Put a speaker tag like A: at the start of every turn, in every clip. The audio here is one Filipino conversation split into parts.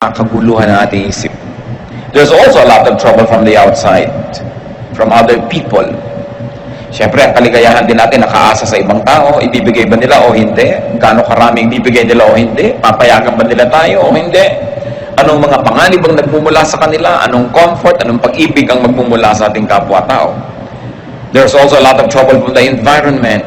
A: kaguluhan ng ating isip. There's also a lot of trouble from the outside, from other people. Siyempre, ang kaligayahan din natin nakaasa sa ibang tao. Ibibigay ba nila o hindi? Gaano karaming ibibigay nila o hindi? Papayagan ba nila tayo o hindi? Anong mga panganib ang nagmumula sa kanila? Anong comfort, anong pag-ibig ang magmumula sa ating kapwa-tao? There's also a lot of trouble from the environment.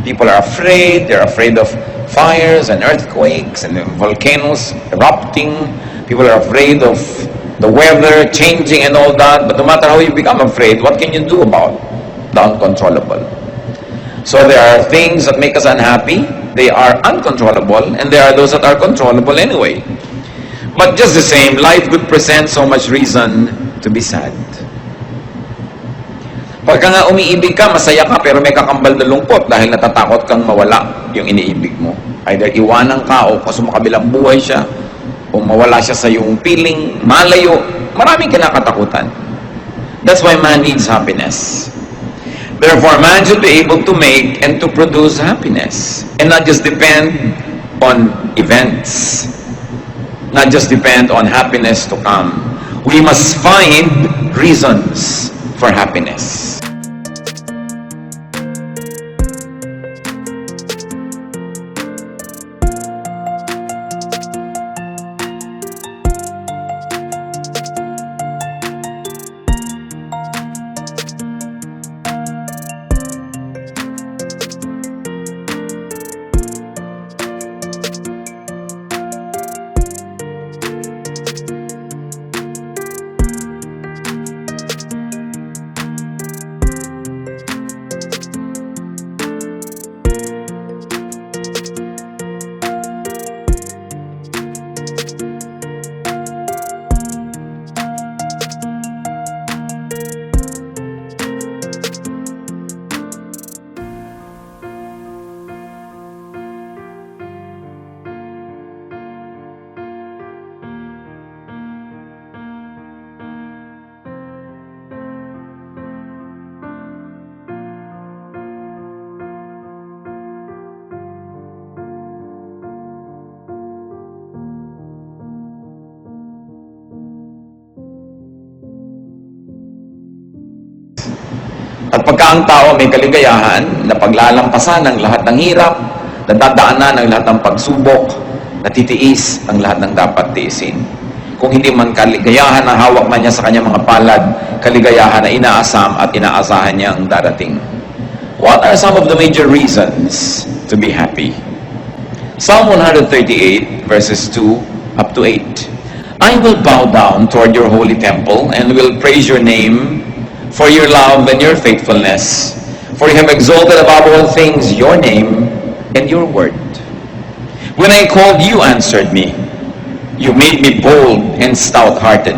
A: People are afraid. They're afraid of fires and earthquakes and volcanoes erupting. People are afraid of the weather changing and all that. But no matter how you become afraid, what can you do about the uncontrollable? So there are things that make us unhappy. They are uncontrollable, and there are those that are controllable anyway. But just the same, life could present so much reason to be sad. Pagka nga umiibig ka, masaya ka, pero may kakambal na lungkot dahil natatakot kang mawala yung iniibig mo. Either iwanan ka o sumakabilang buhay siya, o mawala siya sa iyong piling, malayo. Maraming kinakatakutan. That's why man needs happiness. Therefore, man should be able to make and to produce happiness and not just depend on events, not just depend on happiness to come. We must find reasons for happiness. At pagka ang tao may kaligayahan na paglalampasan ng lahat ng hirap, nadadaanan ng lahat ng pagsubok, natitiis ang lahat ng dapat tiisin. Kung hindi man kaligayahan na hawak man niya sa kanyang mga palad, kaligayahan na inaasam at inaasahan niya ang darating. What are some of the major reasons to be happy? Psalm 138 verses 2 up to 8. I will bow down toward your holy temple and will praise your name for your love and your faithfulness. For you have exalted above all things your name and your word. When I called, you answered me. You made me bold and stout-hearted.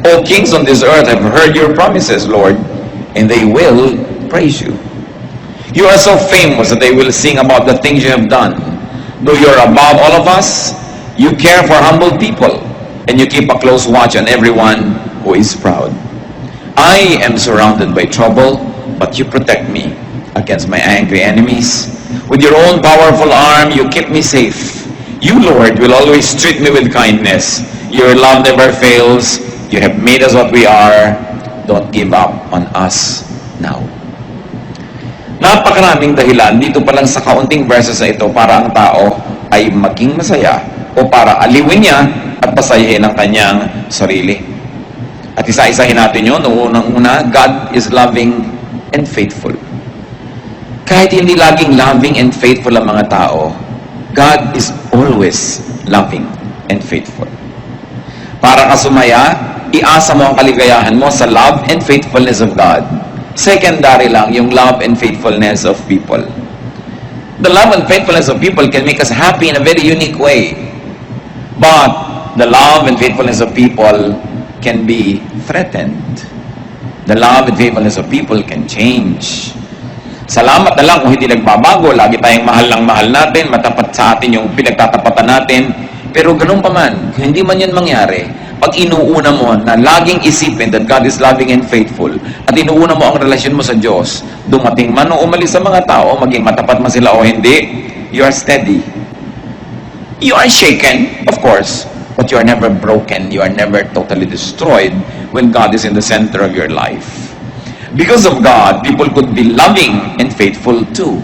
A: All kings on this earth have heard your promises, Lord, and they will praise you. You are so famous that they will sing about the things you have done. Though you are above all of us, you care for humble people, and you keep a close watch on everyone who is proud. I am surrounded by trouble, but you protect me against my angry enemies. With your own powerful arm, you keep me safe. You, Lord, will always treat me with kindness. Your love never fails. You have made us what we are. Don't give up on us now. Napakaraming dahilan dito pa lang sa kaunting verses na ito para ang tao ay maging masaya o para aliwin niya at pasayahin ang kanyang sarili. At isa-isahin natin yun. Unang-una, God is loving and faithful. Kahit hindi laging loving and faithful ang mga tao, God is always loving and faithful. Para ka sumaya, iasa mo ang kaligayahan mo sa love and faithfulness of God. Secondary lang yung love and faithfulness of people. The love and faithfulness of people can make us happy in a very unique way. But the love and faithfulness of people can be threatened. The love and faithfulness of people can change. Salamat na lang kung hindi nagbabago. Lagi tayong mahal ng mahal natin, matapat sa atin yung pinagtatapatan natin. Pero ganun pa man, kung hindi man yun mangyari, pag inuuna mo na laging isipin that God is loving and faithful, at inuuna mo ang relasyon mo sa Diyos, dumating man o umalis sa mga tao, maging matapat man sila o hindi, you are steady. You are shaken, of course, But you are never broken. You are never totally destroyed when God is in the center of your life. Because of God, people could be loving and faithful too.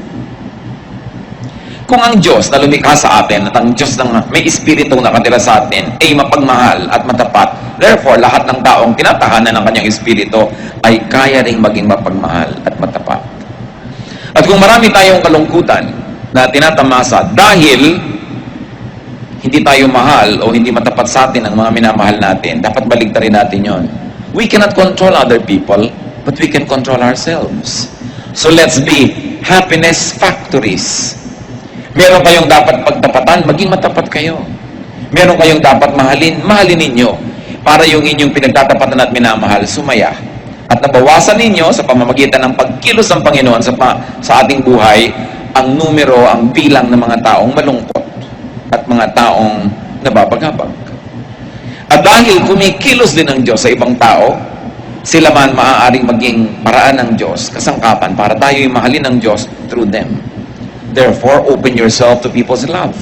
A: Kung ang Diyos na lumikha sa atin at ang Diyos na may Espiritu na nakatira sa atin ay mapagmahal at matapat, therefore, lahat ng taong tinatahanan ng kanyang Espiritu ay kaya ring maging mapagmahal at matapat. At kung marami tayong kalungkutan na tinatamasa dahil hindi tayo mahal o hindi matapat sa atin ang mga minamahal natin, dapat baligtarin natin yon. We cannot control other people, but we can control ourselves. So let's be happiness factories. Meron kayong dapat pagtapatan, maging matapat kayo. Meron kayong dapat mahalin, mahalin ninyo. Para yung inyong pinagtatapatan at minamahal, sumaya. At nabawasan ninyo sa pamamagitan ng pagkilos ng Panginoon sa ating buhay, ang numero, ang bilang ng mga taong malungkot at mga taong nababagabag. At dahil kumikilos din ng Diyos sa ibang tao, sila man maaaring maging paraan ng Diyos, kasangkapan para tayo'y mahalin ng Diyos through them. Therefore, open yourself to people's love.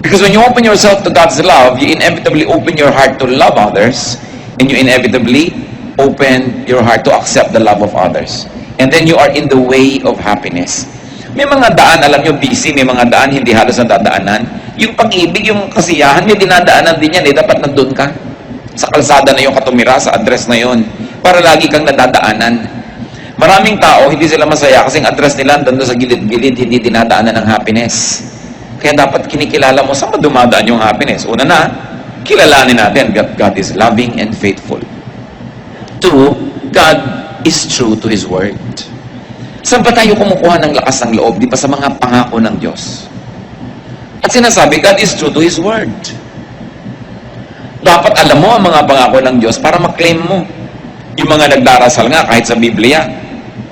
A: Because when you open yourself to God's love, you inevitably open your heart to love others, and you inevitably open your heart to accept the love of others. And then you are in the way of happiness. May mga daan, alam nyo, busy, may mga daan hindi halos nadadaanan. Yung pag-ibig, yung kasiyahan, may dinadaanan din yan, dapat nandun ka. Sa kalsada na yung katumira, sa address na yun, para lagi kang nadadaanan. Maraming tao, hindi sila masaya kasi ang address nila doon sa gilid-gilid, hindi dinadaanan ng happiness. Kaya dapat kinikilala mo saan dumadaan yung happiness. Una na, kilalanin natin that God is loving and faithful. Two, God is true to His Word. Saan ba tayo kumukuha ng lakas ng loob? Di ba sa mga pangako ng Diyos? At sinasabi, God is true to His Word. Dapat alam mo ang mga pangako ng Diyos para maklaim mo. Yung mga nagdarasal nga, kahit sa Biblia,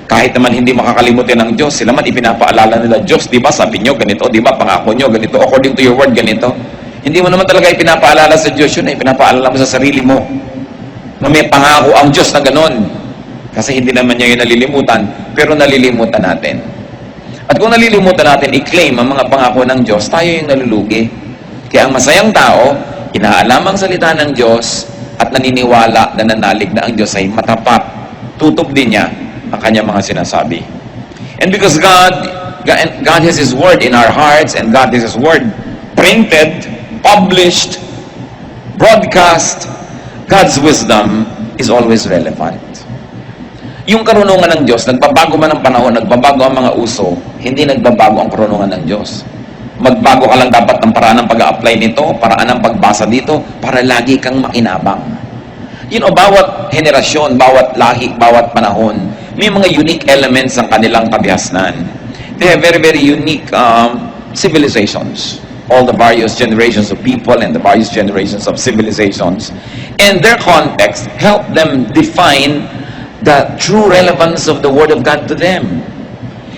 A: kahit naman hindi makakalimutin ng Diyos, sila man ipinapaalala nila, Diyos, di ba, sabi nyo, ganito, di ba, pangako nyo, ganito, according to your word, ganito. Hindi mo naman talaga ipinapaalala sa Diyos yun, ipinapaalala mo sa sarili mo, na may pangako ang Diyos na ganon. Kasi hindi naman niya yung nalilimutan, pero nalilimutan natin. At kung nalilimutan natin, i-claim ang mga pangako ng Diyos, tayo yung nalulugi. Kaya ang masayang tao, inaalam ang salita ng Diyos, at naniniwala na nanalig na ang Diyos ay matapat. Tutok din niya ang kanyang mga sinasabi. And because God has His Word in our hearts, and God has His Word printed, published, broadcast, God's wisdom is always relevant. Yung karunungan ng Diyos, nagbabago man ang panahon, nagbabago ang mga uso, hindi nagbabago ang karunungan ng Diyos. Magbago ka lang dapat ng paraan ng pag-a-apply nito, paraan ng pagbasa dito, para lagi kang makinabang. Bawat henerasyon, bawat lahi, bawat panahon, may mga unique elements ang kanilang kabihasnan. They have very, very unique civilizations. All the various generations of people and the various generations of civilizations. And their context help them define the true relevance of the Word of God to them.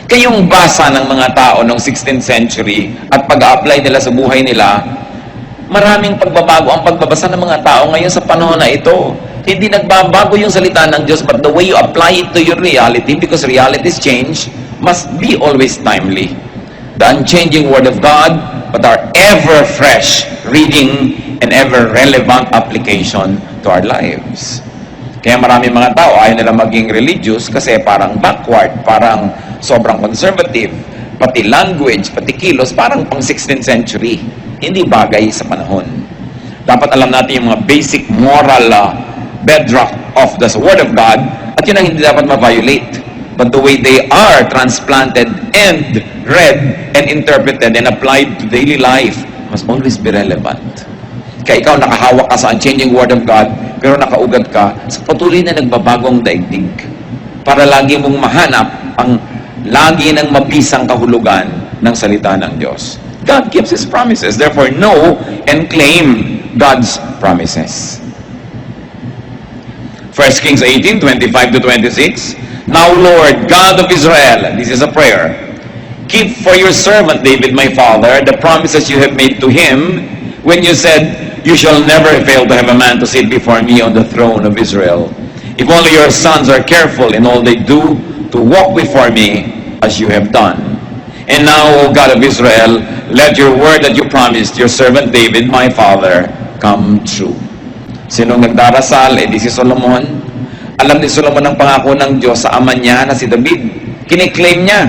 A: Kayong basa ng mga tao noong 16th century at pag-a-apply nila sa buhay nila, maraming pagbabago ang pagbabasa ng mga tao ngayon sa panahon na ito. Hindi nagbabago yung salita ng Diyos, but the way you apply it to your reality, because realities change, must be always timely. The unchanging Word of God, but our ever-fresh reading and ever-relevant application to our lives. Kaya maraming mga tao ayaw nila maging religious kasi parang backward, parang sobrang conservative, pati language, pati kilos, parang pang 16th century. Hindi bagay sa panahon. Dapat alam natin yung mga basic moral bedrock of the Word of God, at yun ang hindi dapat ma-violate. But the way they are transplanted and read and interpreted and applied to daily life must always be relevant. Kaya ikaw nakahawak ka sa unchanging Word of God, pero nakaugad ka sa patuloy na nagbabagong daigdig para lagi mong mahanap ang lagi ng mabisang kahulugan ng salita ng Diyos. God keeps His promises. Therefore, know and claim God's promises. 1 Kings 18, 25 to 26. Now, Lord, God of Israel, this is a prayer, keep for your servant David, my father, the promises you have made to him when you said, you shall never fail to have a man to sit before me on the throne of Israel. If only your sons are careful in all they do to walk before me as you have done. And now, O God of Israel, let your word that you promised your servant David, my father, come true. Sinong nagdarasal? Eh di si Solomon. Alam ni Solomon ang pangako ng Diyos sa ama niya na si David. Kiniklaim niya.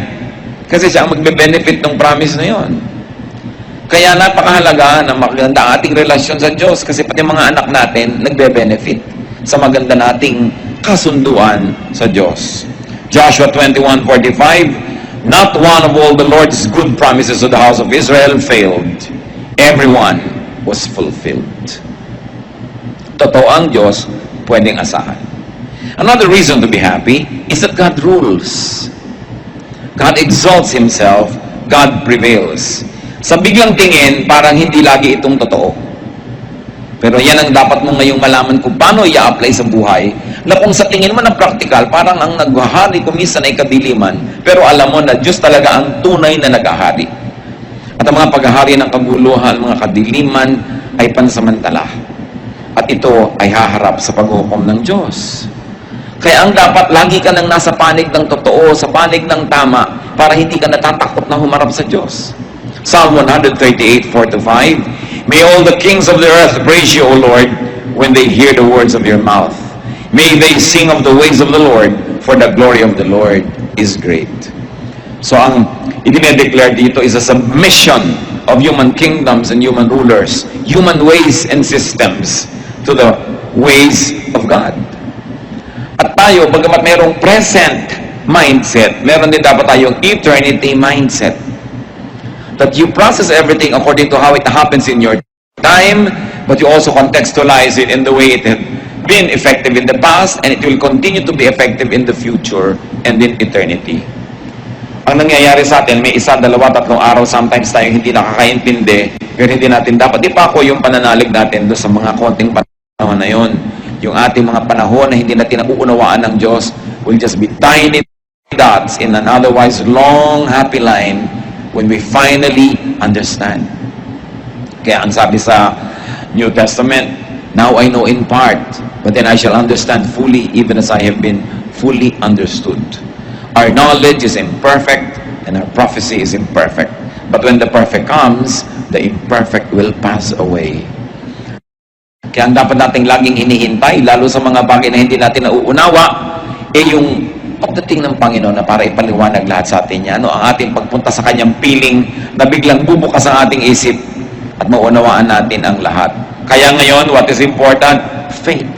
A: Kasi siya ang magbe-benefit ng promise na yon. Kaya napakahalaga na maganda ang ating relasyon sa Diyos kasi pati mga anak natin nagbe-benefit sa maganda nating kasunduan sa Diyos. Joshua 21:45, not one of all the Lord's good promises to the house of Israel failed. Everyone was fulfilled. Totoo ang Diyos, pwedeng asahan. Another reason to be happy is that God rules. God exalts Himself, God prevails. Sa biglang tingin, parang hindi lagi itong totoo. Pero yan ang dapat mo ngayong malaman kung paano i-apply sa buhay, na kung sa tingin mo ng practical, parang ang naghahari kuminsan ay kadiliman, pero alam mo na Diyos talaga ang tunay na naghahari. At ang mga paghahari ng kaguluhan, mga kadiliman, ay pansamantala. At ito ay haharap sa paghukom ng Diyos. Kaya ang dapat, lagi ka nang nasa panig ng totoo, sa panig ng tama, para hindi ka natatakot na humarap sa Diyos. Psalm 138:4-5, may all the kings of the earth praise you, O Lord, when they hear the words of your mouth. May they sing of the ways of the Lord, for the glory of the Lord is great. So ang idinedeclare dito is a submission of human kingdoms and human rulers, human ways and systems to the ways of God. At tayo, bagamat mayroong present mindset, meron din dapat tayong eternity mindset. That you process everything according to how it happens in your time, but you also contextualize it in the way it had been effective in the past, and it will continue to be effective in the future and in eternity. Ang nangyayari sa atin, may isa, dalawa, tatlong araw, sometimes tayo hindi nakakaintindi, pero hindi natin dapat ipako yung pananalig natin doon sa mga konting panahon na yun. Yung ating mga panahon na hindi natin nauunawaan ng Diyos will just be tiny dots in an otherwise long, happy line when we finally understand. Kaya ang sabi sa New Testament, now I know in part, but then I shall understand fully, even as I have been fully understood. Our knowledge is imperfect, and our prophecy is imperfect. But when the perfect comes, the imperfect will pass away. Kaya ang dapat nating laging hinihintay, lalo sa mga bagay na hindi natin nauunawa, yung pagdating ng Panginoon na para ipaliwanag lahat sa atin niya, ang ating pagpunta sa Kanyang piling na biglang bubukas ang ating isip at maunawaan natin ang lahat. Kaya ngayon, what is important? Faith.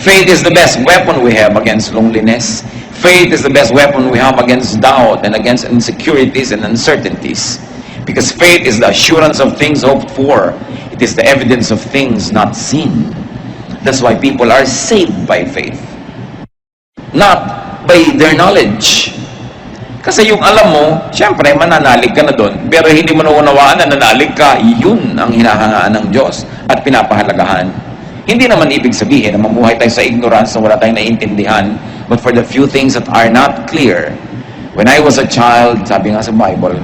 A: Faith is the best weapon we have against loneliness. Faith is the best weapon we have against doubt and against insecurities and uncertainties. Because faith is the assurance of things hoped for. It is the evidence of things not seen. That's why people are saved by faith. Not by their knowledge. Kasi yung alam mo, syempre mananalig ka na doon, pero hindi mo naunawaan na nanalig ka, yun ang hinahangaan ng Diyos at pinapahalagahan. Hindi naman ibig sabihin na mamuhay tayo sa ignorance na wala tayong naiintindihan, but for the few things that are not clear. When I was a child, sabi nga sa Bible,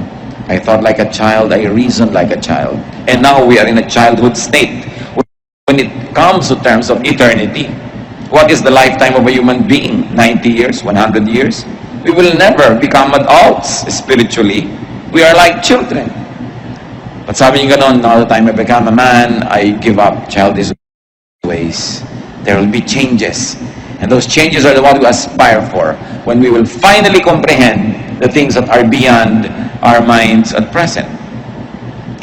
A: I thought like a child, I reasoned like a child. And now we are in a childhood state. When it comes to terms of eternity, what is the lifetime of a human being? 90 years? 100 years? We will never become adults spiritually. We are like children. But sabi niyo ganon, now the time I become a man, I give up childish ways. There will be changes. And those changes are the what we aspire for when we will finally comprehend the things that are beyond our minds at present.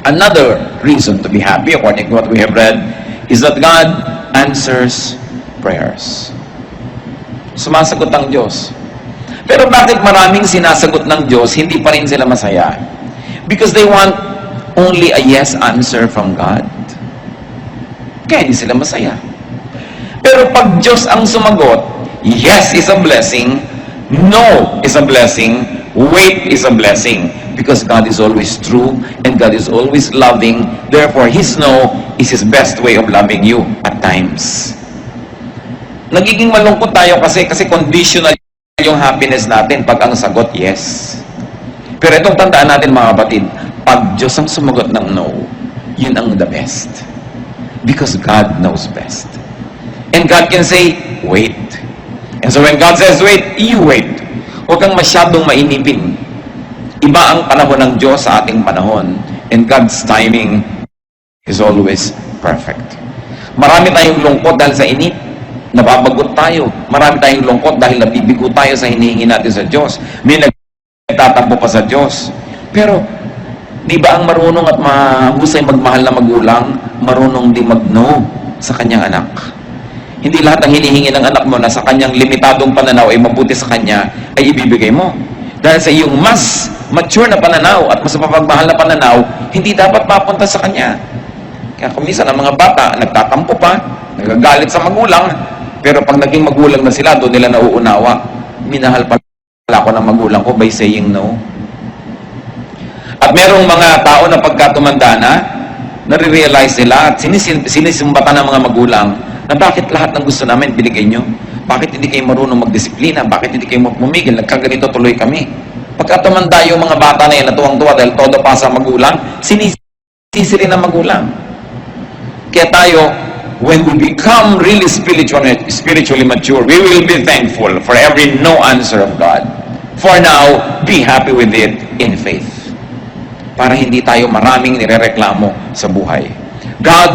A: Another reason to be happy, according to what we have read, is that God answers prayers. Sumasagot ang Diyos. Pero bakit maraming sinasagot ng Diyos, hindi pa rin sila masaya? Because they want only a yes answer from God. Kaya hindi sila masaya. Pero pag Diyos ang sumagot, yes is a blessing, no is a blessing, wait is a blessing. Because God is always true and God is always loving. Therefore, His no is His best way of loving you at times. Nagiging malungkot tayo kasi conditional yung happiness natin pag ang sagot yes. Pero itong tandaan natin mga kapatid, pag Diyos ang sumagot ng no, yun ang the best. Because God knows best. And God can say, wait. And so when God says wait, you wait. Huwag kang masyadong mainipin. Iba ang panahon ng Diyos sa ating panahon. And God's timing is always perfect. Marami tayong lungkot dahil sa init. Nababagot tayo. Marami tayong lungkot dahil nabibigo tayo sa hinihingi natin sa Diyos. May nagtatampo pa sa Diyos. Pero, di ba ang marunong at mahusay magmahal na magulang, marunong din mag-no sa kanyang anak? Hindi lahat ng hinihingi ng anak mo na sa kanyang limitadong pananaw ay mabuti sa kanya, ay ibibigay mo. Dahil sa iyong mas mature na pananaw at mas mapagmahal na pananaw, hindi dapat mapunta sa kanya. Kaya kung minsan ang mga bata, nagtatampo pa, nagagalit sa magulang, pero pag naging magulang na sila, doon nila nauunawa. Minahal pala ako ng magulang ko by saying no. At merong mga tao na pagkatumanda na, nare-realize nila at sinisimbatan ng mga magulang na bakit lahat ng gusto namin binigay nyo? Bakit hindi kayo marunong magdisiplina? Bakit hindi kayo pumigil? Nagkaganito tuloy kami. Pagkatumanda yung mga bata na yan, natuwang-tuwa dahil todo pa sa magulang, sinisisi rin ng magulang. Kaya tayo, when we become really spiritually mature, we will be thankful for every no answer of God. For now, be happy with it in faith. Para hindi tayo maraming nirereklamo sa buhay. God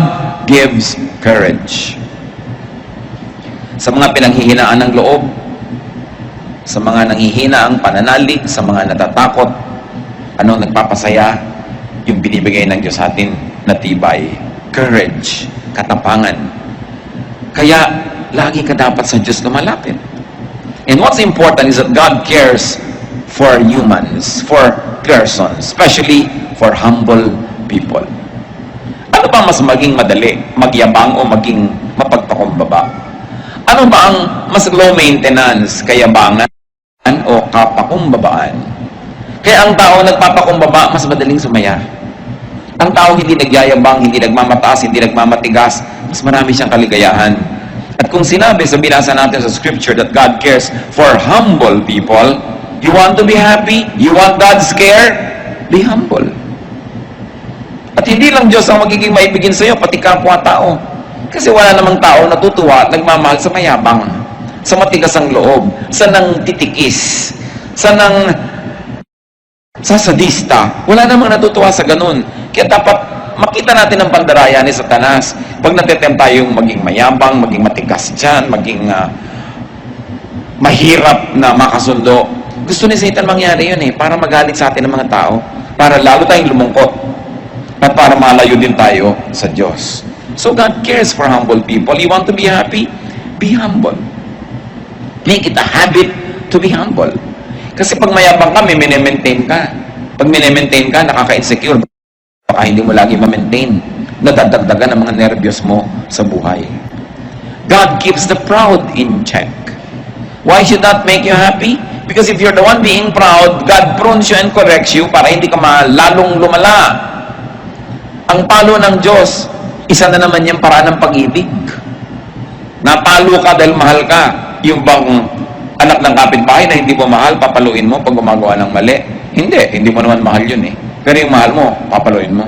A: gives courage. Sa mga pinanghihinaan ng loob, sa mga nanghihina ang pananalig, sa mga natatakot, ano nagpapasaya? Yung binibigay ng Diyos sa atin na tibay. Courage. Katapangan. Kaya, lagi ka dapat sa Diyos lumalapit. And what's important is that God cares for humans, for persons, especially for humble people. Ano ba mas maging madali? Magyabang o maging mapagpakumbaba? Ano ba ang mas low maintenance? Kayabangan o kapakumbabaan? Kaya ang tao nagpapakumbaba, mas madaling sumaya. Ang tao hindi nagyayabang, hindi nagmamataas, hindi nagmamatigas, mas marami siyang kaligayahan. At kung sinabi sa binasa natin sa scripture that God cares for humble people, you want to be happy? You want God's care? Be humble. At hindi lang Diyos ang magiging maibigin sa iyo, pati kapwa-tao. Kasi wala namang tao natutuwa at nagmamahal sa mayabang, sa matigas ang loob, sa nang titikis, sa nang sasadista. Wala namang natutuwa sa ganun. Kaya dapat makita natin ang pandaraya ni Satanas. Pag natetempt tayong maging mayabang, maging matigas dyan, maging mahirap na makasundo. Gusto ni Satan mangyari yun para magalit sa atin ng mga tao, para lalo tayong lumungkot, at para malayo din tayo sa Diyos. So God cares for humble people. You want to be happy? Be humble. Make it a habit to be humble. Kasi pag mayabang ka, may mine-maintain ka. Pag mine-maintain ka, nakaka-insecure. Baka hindi mo lagi ma-maintain. Nadadagdagan ang mga nervyos mo sa buhay. God keeps the proud in check. Why should that make you happy? Because if you're the one being proud, God prunes you and corrects you para hindi ka lalong lumala. Ang palo ng Diyos, isa na naman yung paraan ng pag-ibig. Napalo ka dahil mahal ka. Yung bang anak ng kapitbahay na hindi mo mahal, papaluin mo pag gumagawa ng mali? Hindi mo naman mahal yun Pero yung mahal mo, papaluin mo.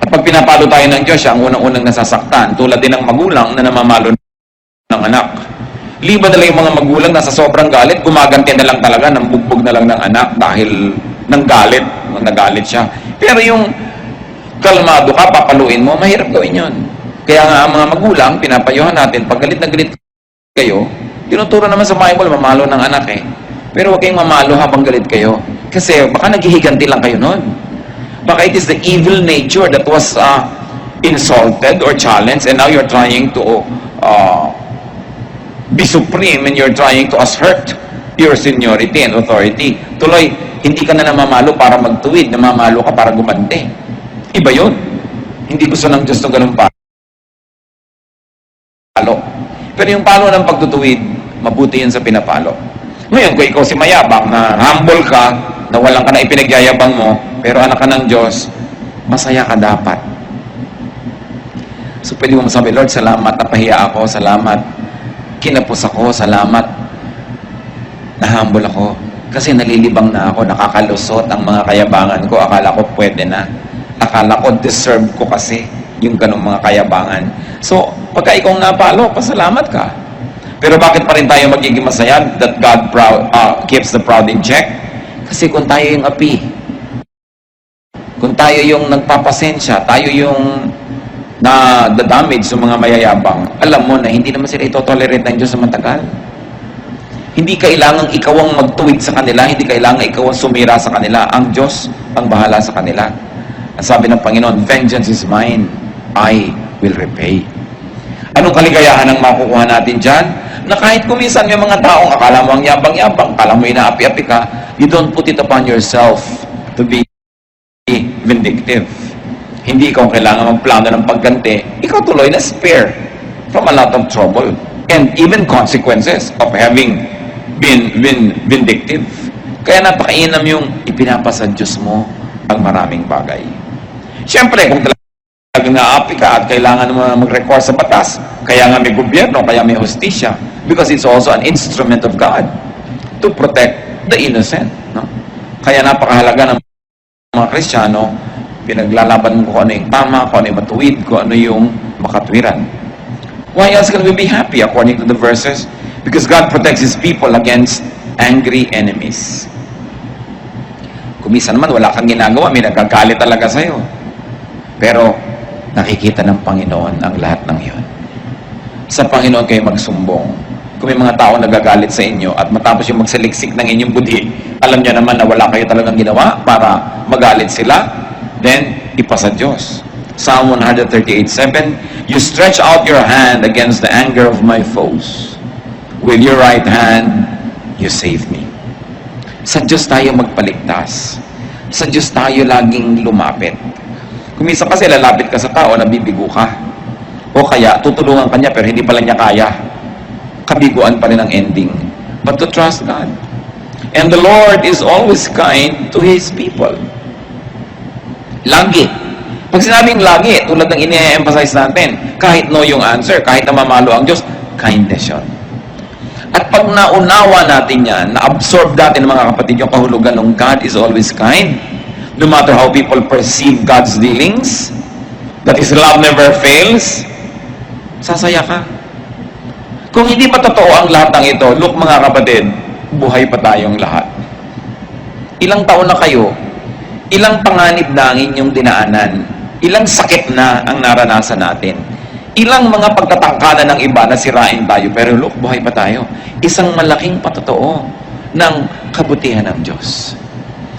A: At pag pinapalo tayo ng Diyos, siya ang unang-unang nasasaktan. Tulad din ng magulang na namamalo ng anak. Liba na lang yung mga magulang na sa sobrang galit, gumaganti na lang talaga, ng bugbog na lang ng anak dahil ng galit, nagalit siya. Pero yung kalmado ka, papaluin mo, mahirap gawin yun. Kaya nga ang mga magulang, pinapayuhan natin, pag galit na galit kayo, tinuturo naman sa Bible, mamalo ng anak Pero huwag kayong mamalo habang galit kayo. Kasi baka naghihiganti lang kayo nun. Baka it is the evil nature that was insulted or challenged and now you're trying to be supreme and you're trying to assert your seniority and authority. Tuloy, hindi ka na namamalo para magtuwid, namamalo ka para gumante. Iba yun. Hindi gusto ng Diyos ng ganun palo. Pero yung palo ng pagtutuwid, mabuti yun sa pinapalo. Ngayon, kung ikaw si mayabang, na humble ka, na walang ka na ipinagyayabang mo, pero anak ka ng Diyos, masaya ka dapat. So, pwede mo masabi, Lord, salamat, napahiya ako, salamat, kinapos ako, salamat, na-humble ako. Kasi nalilibang na ako, nakakalusot ang mga kayabangan ko, akala ko pwede na. Akala ko deserve ko kasi yung ganong mga kayabangan. So, pagka ikaw napalo, pasalamat ka. Pero bakit pa rin tayo magiging masaya that God keeps the proud in check? Kasi kung tayo yung api, kung tayo yung nagpapasensya, tayo yung na damage sa mga mayayabang, alam mo na hindi naman sila ito-tolerate ng Diyos sa matagal. Hindi kailangang ikaw ang magtuwid sa kanila, hindi kailangang ikaw ang sumira sa kanila. Ang Diyos ang bahala sa kanila. Ang sabi ng Panginoon, vengeance is mine, I will repay. Anong kaligayahan ang makukuha natin dyan? Na kahit kuminsan may mga taong akala mo ang yabang-yabang, akala mo inaapi-api ka, you don't put it upon yourself to be vindictive. Hindi ikaw kailangan magplano ng pagganti, ikaw tuloy na spare from a lot of trouble and even consequences of having been vindictive. Kaya napakainam yung ipinapasa Diyos mo ang maraming bagay. Siyempre, kung talagang naapi ka at kailangan mo mag-record sa batas, kaya nga may gobyerno, kaya may hustisya, because it's also an instrument of God to protect the innocent. No? Kaya napakahalaga ng mga Kristiyano, pinaglalaban mo kung ano yung tama, kung ano yung matuwid, kung ano yung makatwiran. Why else can we be happy according to the verses? Because God protects His people against angry enemies. Kumisa naman, wala kang ginagawa, may nagagalit talaga sa'yo. Pero, nakikita ng Panginoon ang lahat ng iyon. Sa Panginoon kayo magsumbong. Kung may mga tao nagagalit sa inyo at matapos yung magsaliksik ng inyong budhi, alam niya naman na wala kayo talagang ginawa para magalit sila, then, ipasa Diyos. Psalm 138:7, you stretch out your hand against the anger of my foes. With your right hand, you save me. Sa Diyos tayo magpaligtas. Sa Diyos tayo laging lumapit. Kung minsan kasi lalapit ka sa tao, nabibigo ka. O kaya, tutulungan ka niya pero hindi pala niya kaya. Kabiguan pa rin ang ending. But to trust God. And the Lord is always kind to His people. Lagi. Pag sinabing lagi, tulad ng ini-emphasize natin, kahit no yung answer, kahit na mamalo ang Diyos, kindness yun. At pag naunawa natin yan, na-absorb natin mga kapatid yung kahulugan ng God is always kind, no matter how people perceive God's dealings, that His love never fails, sasaya ka. Kung hindi pa totoo ang lahat ng ito, look mga kapatid, buhay pa tayong lahat. Ilang taon na kayo, ilang panganib na ang inyong dinaanan, ilang sakit na ang naranasan natin, ilang mga pagtatangkada ng iba na sirain tayo, pero look, buhay pa tayo. Isang malaking patotoo ng kabutihan ng Diyos.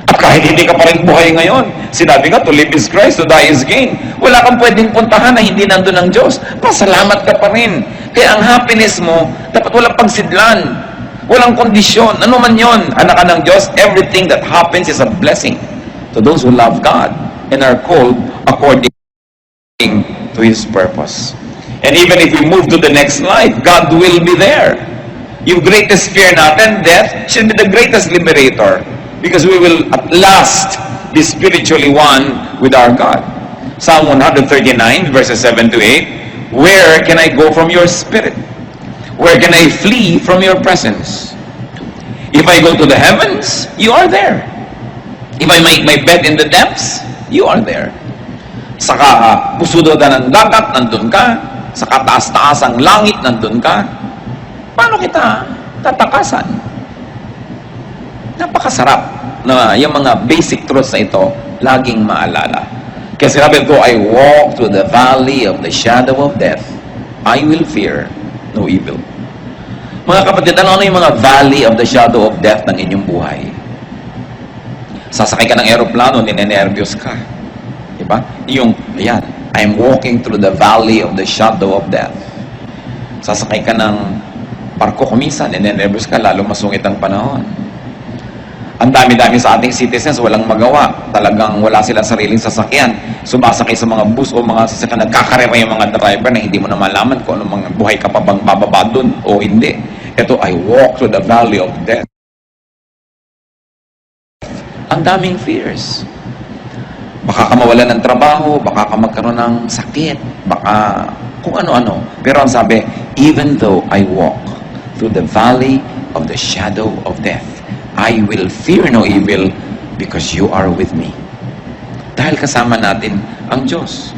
A: At kahit hindi ka pa rin buhay ngayon, sinabi nga, to live is Christ, to die is gain. Wala kang pwedeng puntahan na hindi nandun ang Diyos. Pasalamat ka pa rin. Kaya ang happiness mo, dapat walang pagsidlan. Walang kondisyon. Ano man yon, anak ka ng Diyos, everything that happens is a blessing to those who love God and are called according to His purpose. And even if we move to the next life, God will be there. Yung greatest fear natin, death, should be the greatest liberator. Because we will at last be spiritually one with our God. Psalm 139, verses 7 to 8, where can I go from your spirit? Where can I flee from your presence? If I go to the heavens, you are there. If I make my bed in the depths, you are there. Sa pusudodan ng dagat, nandun ka. Sa kataas-taas ang langit, nandun ka. Paano kita tatakasan? Napakasarap na yung mga basic truths na ito, laging maalala. Kasi sabi ko, I walk through the valley of the shadow of death, I will fear no evil. Mga kapatid, ano yung mga valley of the shadow of death ng inyong buhay? Sasakay ka ng aeroplano, ninenervyos ka. Diba? Yung, ayan, I'm walking through the valley of the shadow of death. Sasakay ka ng barko kumisan, ninenervyos ka, lalo masungit ang panahon. Ang dami-dami sa ating citizens, walang magawa. Talagang wala silang sariling sasakyan. Sumasakay sa mga bus o mga sasakyan, nagkakarera yung mga driver na hindi mo na malaman kung anong mga buhay ka pa bang bababa dun o hindi. Ito, I walk through the valley of death. Ang daming fears. Baka ka mawalan ng trabaho, baka ka magkaroon ng sakit, baka kung ano-ano. Pero ang sabi, even though I walk through the valley of the shadow of death, I will fear no evil because you are with me. Dahil kasama natin ang Diyos.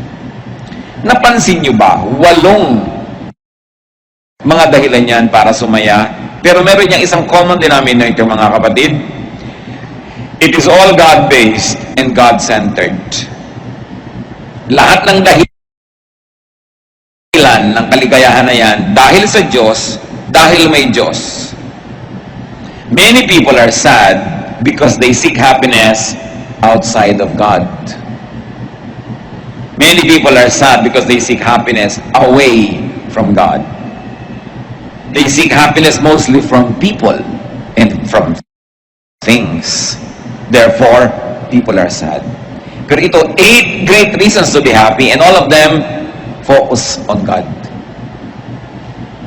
A: Napansin nyo ba, 8 mga dahilan yan para sumaya, pero meron niyang isang common denominator, mga kapatid. It is all God-based and God-centered. Lahat ng dahilan yan, ng kaligayahan na yan, dahil sa Diyos, dahil may Diyos. Many people are sad because they seek happiness outside of God. Many people are sad because they seek happiness away from God. They seek happiness mostly from people and from things. Therefore, people are sad. Pero ito, 8 great reasons to be happy, and all of them focus on God.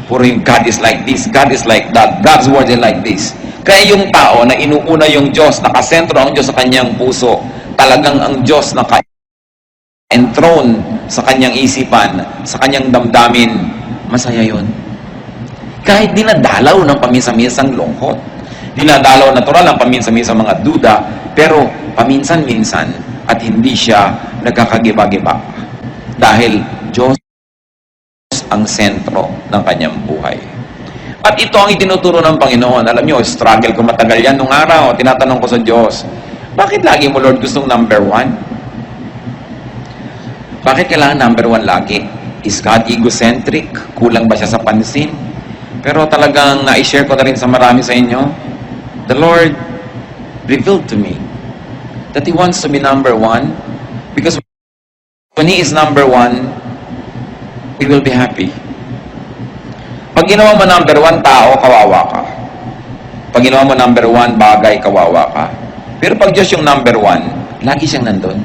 A: Puro yung God is like this, God is like that, God's word is like this. Kaya yung tao na inuuna yung Diyos, nakasentro ang Diyos sa kanyang puso, talagang ang Diyos naka-enthroned sa kanyang isipan, sa kanyang damdamin, masaya yun. Kahit dinadalaw ng paminsan-minsang lungkot, dinadalaw natural ang paminsan-minsang mga duda, pero paminsan-minsan at hindi siya nagkakagiba-giba. Dahil Diyos ang sentro ng kanyang buhay. At ito ang itinuturo ng Panginoon. Alam nyo, struggle ko matagal yan nung araw. Tinatanong ko sa Diyos, bakit lagi mo, Lord, gustong number 1? Bakit kailangan number 1 lagi? Is God egocentric? Kulang ba siya sa pansin? Pero talagang na-share ko na rin sa marami sa inyo, the Lord revealed to me that He wants to be number 1 because when He is number 1, we will be happy. Pag ginawa mo number 1 tao, kawawa ka. Pag ginawa mo number 1 bagay, kawawa ka. Pero pag Diyos yung number 1, lagi siyang nandun.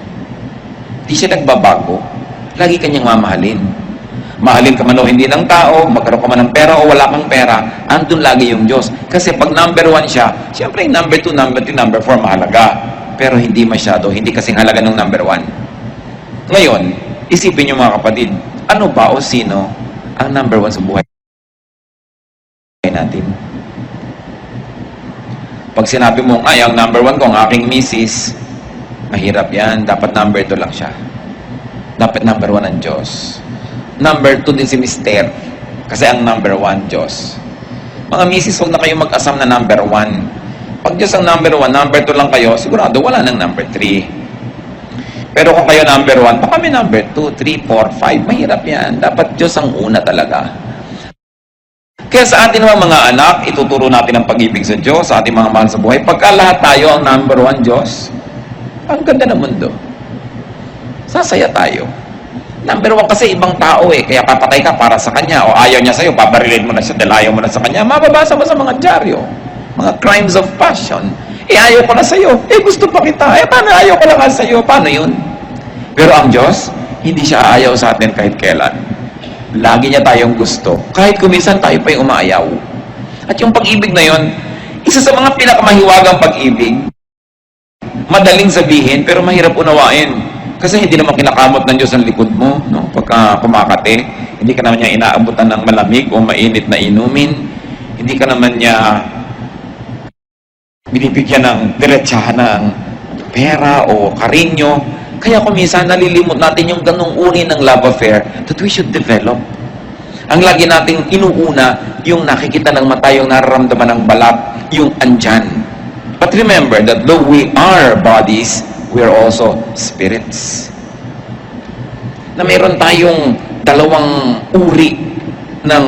A: Di siya nagbabago. Lagi kanyang mamahalin. Mahalin ka man o hindi ng tao, magkaroon ka man ng pera o wala kang pera, andun lagi yung Diyos. Kasi pag number 1 siya, siyempre yung number 2, number 3, number 4 mahalaga. Pero hindi masyado, hindi kasing halaga ng number 1. Ngayon, isipin niyo mga kapatid, ano ba o sino ang number 1 sa buhay natin? Pag sinabi mo, ay, ang number 1 ko, ang aking misis, mahirap yan. Dapat number 2 lang siya. Dapat number 1 ang Diyos. Number 2 din si Mister. Kasi ang number 1, Diyos. Mga misis, huwag na kayo mag-asam na number 1. Pag Diyos ang number 1, number 2 lang kayo, sigurado wala nang number 3. Pero kung kayo number 1, baka may number 2, 3, 4, 5. Mahirap yan. Dapat Diyos ang una talaga. Kaya sa atin mga anak, ituturo natin ang pag-ibig sa Diyos, sa ating mga mahal sa buhay. Pagka lahat tayo ang number 1 Diyos, ang ganda ng mundo. Sasaya tayo. Number 1 kasi ibang tao kaya papatay ka para sa kanya o ayaw niya sa'yo, pabarilin mo na siya dahil ayaw mo na sa kanya. Mababasa mo sa mga dyaryo, mga crimes of passion. Ayaw ko na sa'yo. Gusto pa kita. Paano ayaw ko lang sa'yo? Paano yun? Pero ang Diyos, hindi siya ayaw sa atin kahit kailan. Lagi niya tayong gusto. Kahit kuminsan tayo pa yung umaayaw. At yung pag-ibig na yun, isa sa mga pinakamahiwagang pag-ibig, madaling sabihin, pero mahirap unawain. Kasi hindi naman kinakamot ng Diyos ang likod mo, no? Pagka kumakate, hindi ka naman niya inaabutan ng malamig o mainit na inumin. Hindi ka naman niya binibigyan ng diretsahan ng pera o karinyo. Kaya kung minsan nalilimot natin yung ganong uri ng love affair that we should develop. Ang lagi nating inuuna, yung nakikita ng mata, yung nararamdaman ng balat, yung andyan. But remember that though we are bodies, we are also spirits. Na meron tayong dalawang uri ng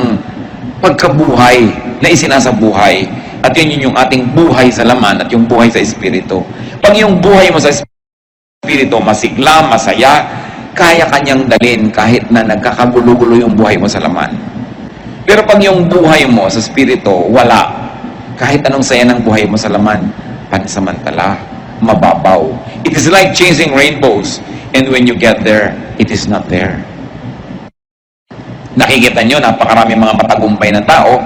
A: pagkabuhay na isinasabuhay. At yun yung ating buhay sa laman at yung buhay sa espiritu. Pag yung buhay mo sa espiritu masigla, masaya, kaya kanyang dalhin kahit na nagkakagulo-gulo yung buhay mo sa laman. Pero pag yung buhay mo sa espiritu, wala. Kahit anong saya ng buhay mo sa laman, pansamantala, mababaw. It is like chasing rainbows, and when you get there, it is not there. Nakikita nyo, napakarami mga matagumpay na tao,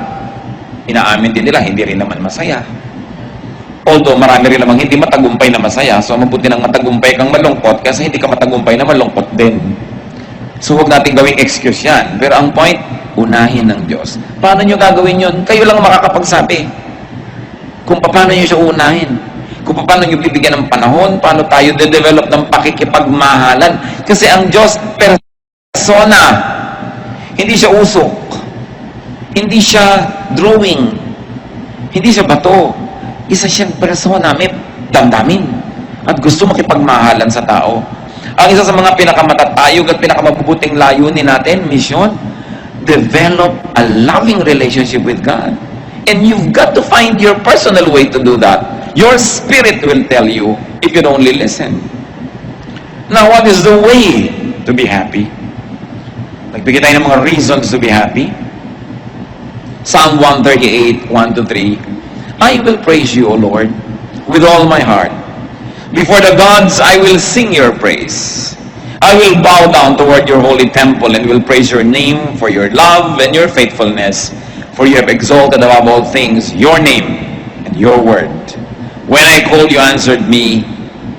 A: inaamin din nila, hindi rin naman masaya. Although, marami rin namang hindi matagumpay na masaya, so mabuti ng matagumpay kang malungkot, kasi hindi ka matagumpay na malungkot din. So, huwag natin gawing excuse yan. Pero ang point, unahin ng Diyos. Paano nyo gagawin yun? Kayo lang makakapagsabi. Kung paano nyo siya unahin. Kung paano nyo bibigyan ng panahon, paano tayo de-develop ng pakikipagmahalan. Kasi ang Diyos, persona. Hindi siya usok. Hindi siya drawing. Hindi siya bato. Isa siyang persona, may damdamin. At gusto makipagmahalan sa tao. Ang isa sa mga pinakamatatayog at pinakamabubuting layunin natin, misyon, develop a loving relationship with God. And you've got to find your personal way to do that. Your spirit will tell you if you only listen. Now, what is the way to be happy? Nagbigay tayo ng mga reasons to be happy. Psalm 138, 1-3. I will praise you, O Lord, with all my heart. Before the gods, I will sing your praise. I will bow down toward your holy temple and will praise your name for your love and your faithfulness, for you have exalted above all things your name and your word. When I called, you answered me.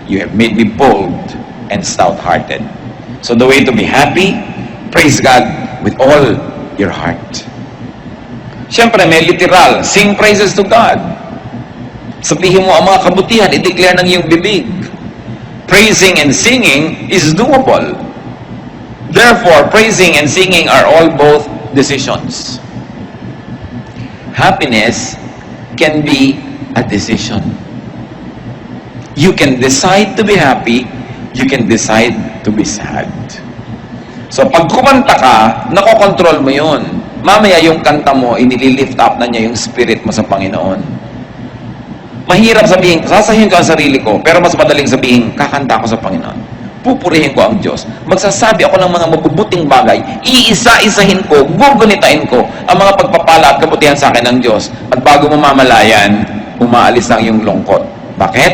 A: You have made me bold and stout-hearted. So the way to be happy, praise God with all your heart. Siyempre, may literal, sing praises to God. Sabihin mo ang mga kabutihan, i-declare ng iyong bibig. Praising and singing is doable. Therefore, praising and singing are all both decisions. Happiness can be a decision. You can decide to be happy, you can decide to be sad. So, pag kumanta ka, nakokontrol mo yun. Mamaya yung kanta mo, inililift up na niya yung spirit mo sa Panginoon. Mahirap sabihin, sasahin ko ang sarili ko, pero mas madaling sabihin, kakanta ako sa Panginoon. Pupurihin ko ang Diyos. Magsasabi ako ng mga mabubuting bagay, iisa-isahin ko, gugunitain ko ang mga pagpapala at kabutihan sa akin ng Diyos. At bago mo mamalayan, umaalis lang yung lungkot. Bakit?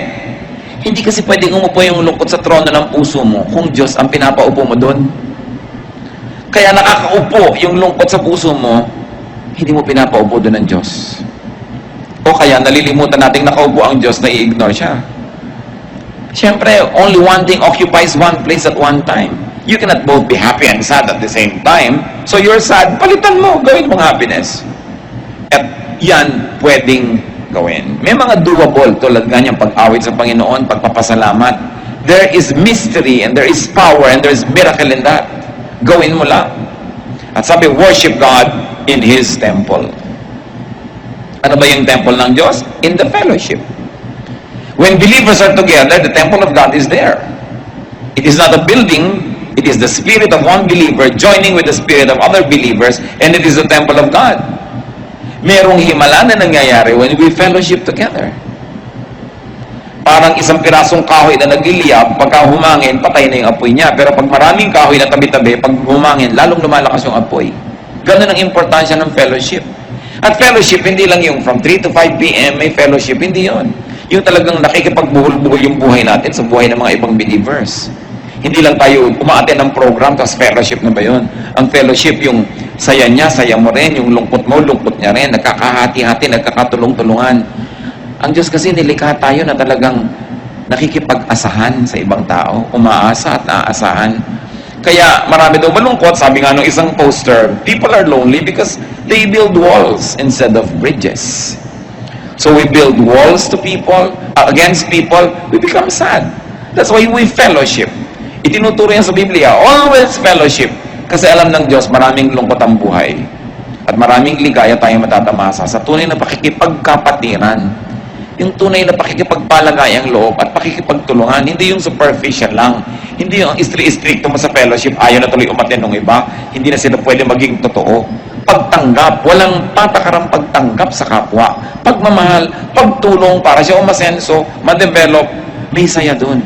A: Hindi kasi pwedeng umupo yung lungkot sa trono ng puso mo kung Diyos ang pinapaupo mo doon. Kaya nakakaupo yung lungkot sa puso mo, hindi mo pinapaupo doon ng Diyos. O kaya nalilimutan nating nakaupo ang Diyos na i-ignore siya. Siyempre, only one thing occupies one place at one time. You cannot both be happy and sad at the same time. So you're sad, palitan mo, gawin mong happiness. At yan pwedeng gawin. May mga doable tulad nga niyang pag-awit sa Panginoon, pagpapasalamat. There is mystery and there is power and there is miracle in that. Gawin mo lang. At sabi, worship God in His temple. Ano ba yung temple ng Diyos? In the fellowship. When believers are together, the temple of God is there. It is not a building, it is the spirit of one believer joining with the spirit of other believers, and it is the temple of God. Merong himala na nangyayari when we fellowship together. Parang isang pirasong kahoy na nagliliyab, pagka humangin, patay na yung apoy niya. Pero pag maraming kahoy na tabi-tabi, pag humangin, lalong lumalakas yung apoy. Ganun ang importansya ng fellowship. At fellowship, hindi lang yung from 3 to 5 p.m. may fellowship, hindi yon. Yung talagang nakikipagbuhol-buhol yung buhay natin sa buhay ng mga ibang believers. Hindi lang tayo umaattend ng program, tapos fellowship na ba yun? Ang fellowship, yung saya niya, saya mo rin, yung lungkot mo, lungkot niya rin, nagkakahati-hati, nagkakatulong-tulungan. Ang Diyos kasi nilikha tayo na talagang nakikipag-asahan sa ibang tao, umaasa at naaasahan. Kaya marami daw malungkot, sabi nga nung isang poster, people are lonely because they build walls instead of bridges. So we build walls to people, against people, we become sad. That's why we fellowship. Itinuturo yan sa Biblia, always fellowship. Kasi alam ng Diyos, maraming lungkot ang buhay. At maraming ligaya tayong matatamasa sa tunay na pakikipagkapatiran. Yung tunay na pakikipagpalagay ang loob at pakikipagtulungan, hindi yung superficial lang. Hindi yung strict mo sa fellowship, ayaw na tuloy umaten ng iba, hindi na sila pwede maging totoo. Pagtanggap, walang patakarang pagtanggap sa kapwa. Pagmamahal, pagtulong para siya umasenso, ma-develop, may saya dun.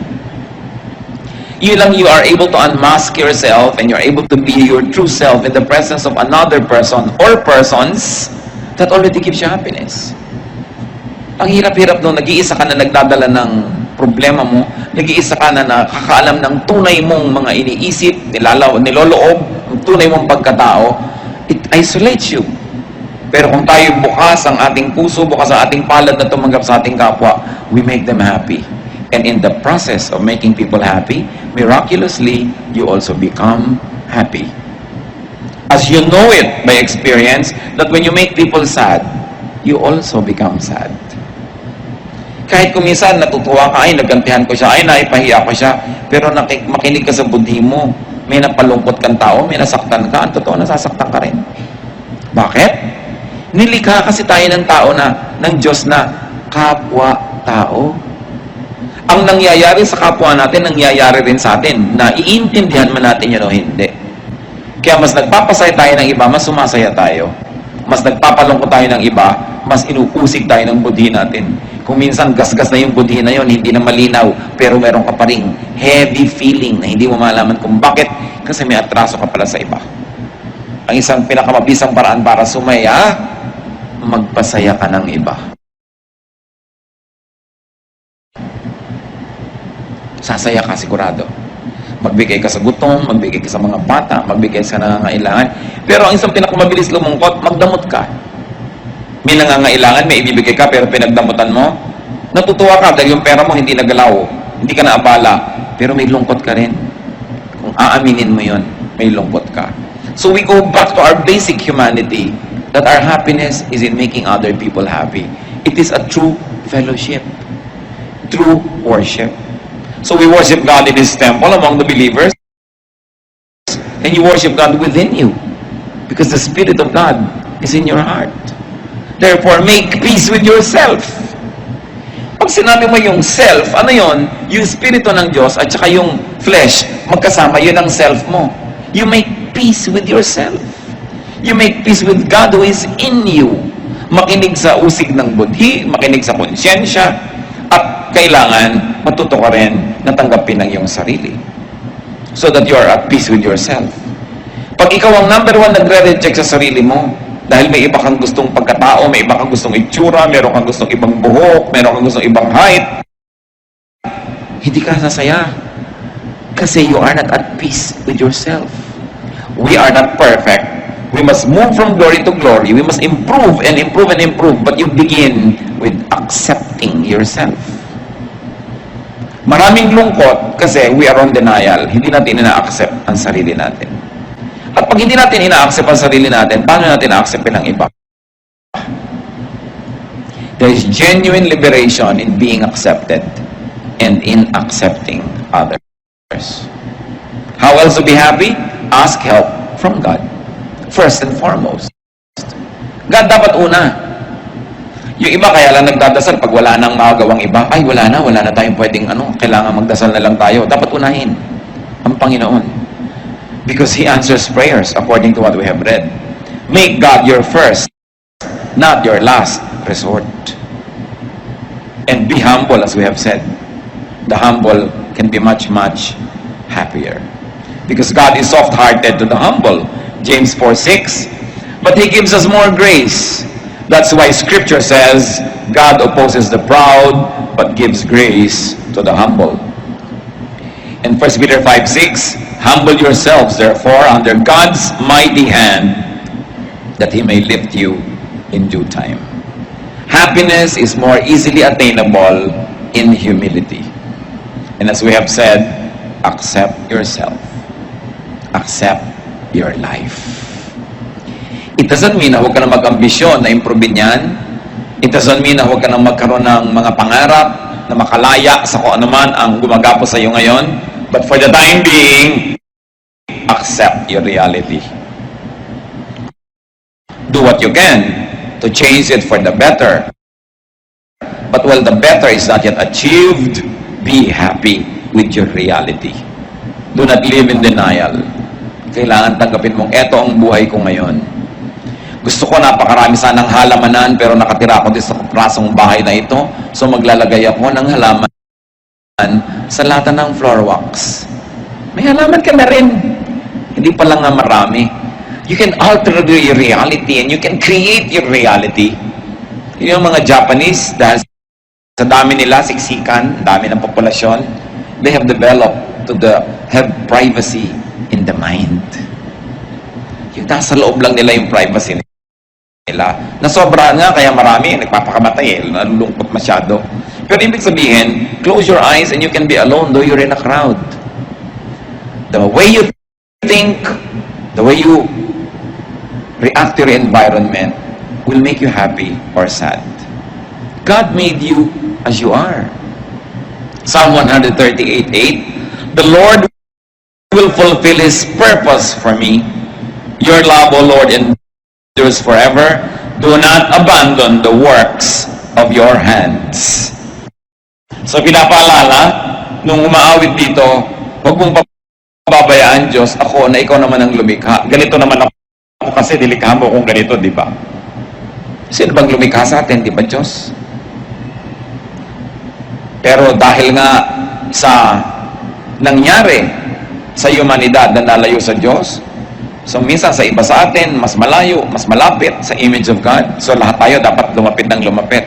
A: You lang, you are able to unmask yourself and you're able to be your true self in the presence of another person or persons that already gives you happiness. Ang hirap-hirap nung nag-iisa ka na nagdadala ng problema mo, nag-iisa ka na nakakaalam ng tunay mong mga iniisip, niloloob, ang tunay mong pagkatao, it isolates you. Pero kung tayo bukas ang ating puso, bukas ang ating palad na tumanggap sa ating kapwa, we make them happy. And in the process of making people happy, miraculously, you also become happy. As you know it by experience, that when you make people sad, you also become sad. Kahit kung minsan natutuwa ka, ay nagantihan ko siya, ay naipahiya ko siya, pero makinig ka sa budhi mo, may napalungkot kang tao, may nasaktan ka, ang totoo nasasaktan ka rin. Bakit? Nilikha kasi tayo ng tao na, ng Diyos na kapwa-tao. Ang nangyayari sa kapwa natin, nangyayari rin sa atin, na iintindihan man natin yun o hindi. Kaya mas nagpapasaya tayo ng iba, mas sumasaya tayo. Mas nagpapalungkot tayo ng iba, mas inuusig tayo ng budhi natin. Kung minsan gasgas na yung budhi na yon, hindi na malinaw, pero meron ka pa ring heavy feeling na hindi mo malaman kung bakit, kasi may atraso ka pala sa iba. Ang isang pinakamabisang paraan para sumaya, magpasaya ka ng iba. Sasaya ka sigurado. Magbigay ka sa gutom, magbigay ka sa mga bata, magbigay sa nangangailangan. Pero ang isang pinakamabilis lumungkot, magdamot ka. May nangangailangan, may ibibigay ka, pero pinagdamutan mo, natutuwa ka dahil yung pera mo hindi nagalaw, hindi ka naabala, pero may lungkot ka rin. Kung aaminin mo yon, may lungkot ka. So we go back to our basic humanity, that our happiness is in making other people happy. It is a true fellowship, true worship. So we worship God in His temple among the believers, and you worship God within you, because the Spirit of God is in your heart. Therefore, make peace with yourself. Pag sinabi mo yung self, ano yon? Yung spirito ng Diyos at saka yung flesh, magkasama, yun ang self mo. You make peace with yourself. You make peace with God who is in you. Makinig sa usig ng budhi, makinig sa konsyensya, at kailangan matuto ka rin na tanggapin ang iyong sarili. So that you are at peace with yourself. Pag ikaw ang number one nagre-reject sa sarili mo, dahil may iba kang gustong pagkatao, may iba kang gustong itsura, meron kang gustong ibang buhok, meron kang gustong ibang height, hindi ka sasaya. Kasi you are not at peace with yourself. We are not perfect. We must move from glory to glory. We must improve and improve and improve. But you begin with accepting yourself. Maraming lungkot kasi we are on denial. Hindi natin ina-accept ang sarili natin. At pag hindi natin ina-accept ang sarili natin, paano natin na-acceptin ang iba? There is genuine liberation in being accepted and in accepting others. How else to be happy? Ask help from God. First and foremost. God dapat una. Yung iba kaya lang nagdadasal pag wala nang magagawang iba. Ay, wala na tayong pwedeng kailangan magdasal na lang tayo. Dapat unahin ang Panginoon. Because He answers prayers according to what we have read. Make God your first, not your last resort. And be humble, as we have said. The humble can be much, much happier. Because God is soft-hearted to the humble. James 4:6. But He gives us more grace. That's why Scripture says, God opposes the proud, but gives grace to the humble. And 1 Peter 5:6, humble yourselves, therefore, under God's mighty hand, that He may lift you in due time. Happiness is more easily attainable in humility. And as we have said, accept yourself. Accept your life. It doesn't mean na huwag ka na mag-ambisyon na improvein yan. It doesn't mean na huwag ka na magkaroon ng mga pangarap na makalaya sa kung anuman ang gumagapo sa iyo ngayon. But for the time being, accept your reality. Do what you can to change it for the better. But while the better is not yet achieved, be happy with your reality. Do not live in denial. Kailangan tanggapin mong eto ang buhay ko ngayon. Gusto ko napakarami sanang halamanan, pero nakatira ako din sa prasong bahay na ito, so maglalagay ako ng halaman sa lata ng floor wax. May halaman ka na rin. Hindi pa lang nga marami. You can alter your reality and you can create your reality. Yung mga Japanese, dahil sa dami nila, siksikan, dami ng populasyon, they have developed have privacy in the mind. Yung nasa loob lang nila yung privacy nila. Nasobra nga, kaya marami, nagpapakamatay, nalulungkot masyado. Pero ibig sabihin, close your eyes and you can be alone though you're in a crowd. The way you think, the way you react to your environment will make you happy or sad. God made you as you are. Psalm 138:8, the Lord will fulfill His purpose for me. Your love, O Lord, endures forever. Do not abandon the works of your hands. So pinapaalala, nung umaawit dito, huwag mong pabayaan Diyos ako na ikaw naman ang lumikha. Ganito naman ako kasi nilikha mo kung ganito, di ba? Sino bang lumikha sa atin, di ba Diyos? Pero dahil nga sa nangyari sa humanidad na nalayo sa Diyos, so minsan sa iba sa atin, mas malayo, mas malapit sa image of God. So lahat tayo dapat lumapit ng lumapit.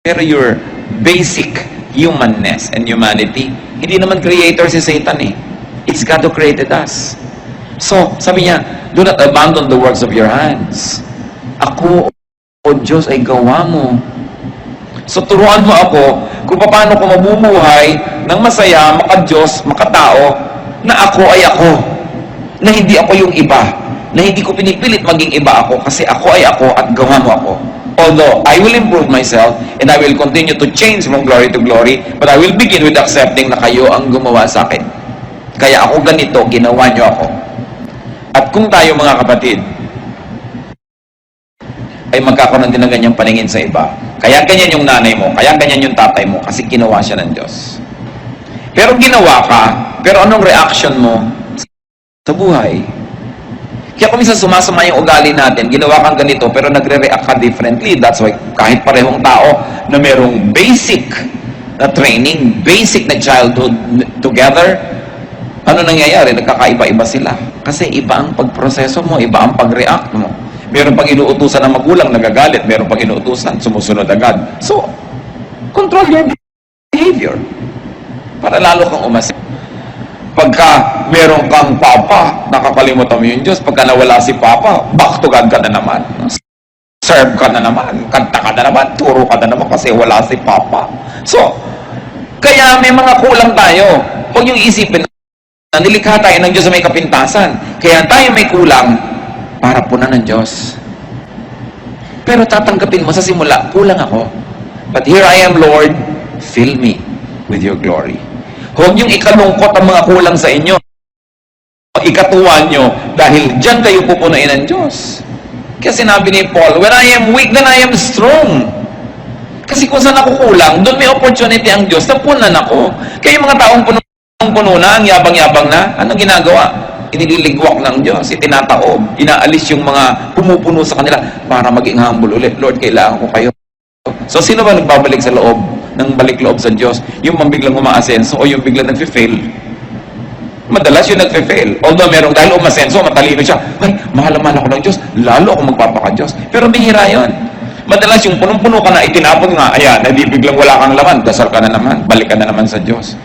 A: Pero your basic humanness and humanity, hindi naman creator si Satan eh. It's God who created us. So, sabi niya, do not abandon the works of your hands. Ako, o Diyos, ay gawa mo. So, turuan mo ako kung paano ko mabubuhay ng masaya, maka-Diyos, maka-tao, na ako ay ako. Na hindi ako yung iba. Na hindi ko pinipilit maging iba ako kasi ako ay ako at gawa mo ako. Although, I will improve myself and I will continue to change from glory to glory, but I will begin with accepting na kayo ang gumawa sa akin. Kaya ako ganito, ginawa niyo ako. At kung tayo mga kapatid, ay magkakaroon din ng ganyang paningin sa iba. Kaya ganyan yung nanay mo, kaya ganyan yung tatay mo, kasi ginawa siya ng Diyos. Pero ginawa ka, pero anong reaction mo sa buhay? Kaya kung minsan sumasama yung ugali natin, ginawa kang ganito, pero nagre-react ka differently. That's why kahit parehong tao na merong basic na training, basic na childhood together, ano nangyayari? Nagkakaiba-iba sila. Kasi iba ang pagproseso mo, iba ang pag-react mo. Meron pang inuutusan ng magulang, nagagalit. Meron pang inuutusan, sumusunod agad. So, control your behavior. Para lalo kang umasin. Pagka meron kang papa, nakakalimutan mo yung Diyos. Pagka nawala si papa, back to God ka na naman. Serve ka na naman. Kanta ka na naman. Turo ka na naman kasi wala si papa. So, kaya may mga kulang tayo. Huwag yung isipin na nilikha tayo ng Diyos sa may kapintasan. Kaya tayo may kulang para punan ng Diyos. Pero tatanggapin mo sa simula, kulang ako. But here I am, Lord, fill me with your glory. Huwag yung ikalungkot ang mga kulang sa inyo. Ikatuwa nyo dahil dyan kayo pupunain ng Diyos. Kaya sinabi ni Paul, when I am weak, then I am strong. Kasi kung saan ako kulang, doon may opportunity ang Diyos na punan ako. Kaya yung mga taong puno na, ang yabang-yabang na, anong ginagawa? Iniligwak ng Diyos, itinataob, inaalis yung mga pumupuno sa kanila para maging humble ulit. Lord, kailangan ko kayo. So, sino ba nagbabalik sa loob ng balik loob sa Diyos? Yung biglang umaasenso o yung biglang nagfe-fail? Madalas yung nagfe-fail. Although merong dahil umasenso, matalino siya. Ay, mahal-mahal ako ng Diyos. Lalo ako magpapaka-Diyos. Pero bihira yun. Madalas yung punong-puno ka na, itinapon nga, ayan, hindi biglang wala kang laman, dasal ka na naman, balik ka na naman sa Diyos.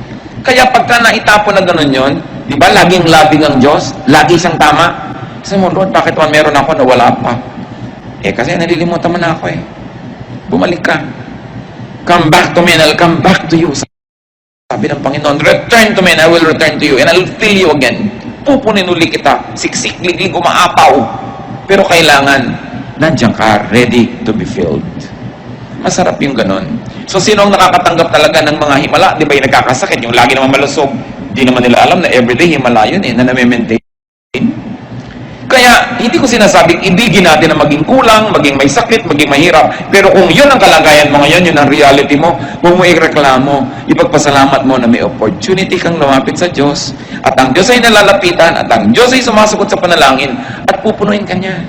A: Kaya pagka naitapon na gano'n yun, di ba, laging labing ang Diyos, lagi siyang tama. Kasi mo, Lord, bakit man meron ako na wala pa? Eh, kasi nalilimutan mo na ako eh. Bumalik ka. Come back to me and I'll come back to you. Sabi ng Panginoon, return to me and I will return to you and I'll fill you again. Pupunin uli kita, siksik, liglig, umaapaw. Pero kailangan, nandiyan ka, ready to be filled. Masarap yung ganun. So, sino ang nakakatanggap talaga ng mga himala? Di ba yung nagkakasakit? Yung lagi naman malusog. Di naman nila alam na everyday himala yun eh, na nami-maintain. Kaya, hindi ko sinasabing ibigin natin na maging kulang, maging may sakit, maging mahirap. Pero kung yun ang kalagayan mo ngayon, yun ang reality mo, huwag mo ireklamo. Ipagpasalamat mo na may opportunity kang lumapit sa Diyos. At ang Diyos ay nalalapitan, at ang Diyos ay sumasagot sa panalangin, at pupunuin ka niya.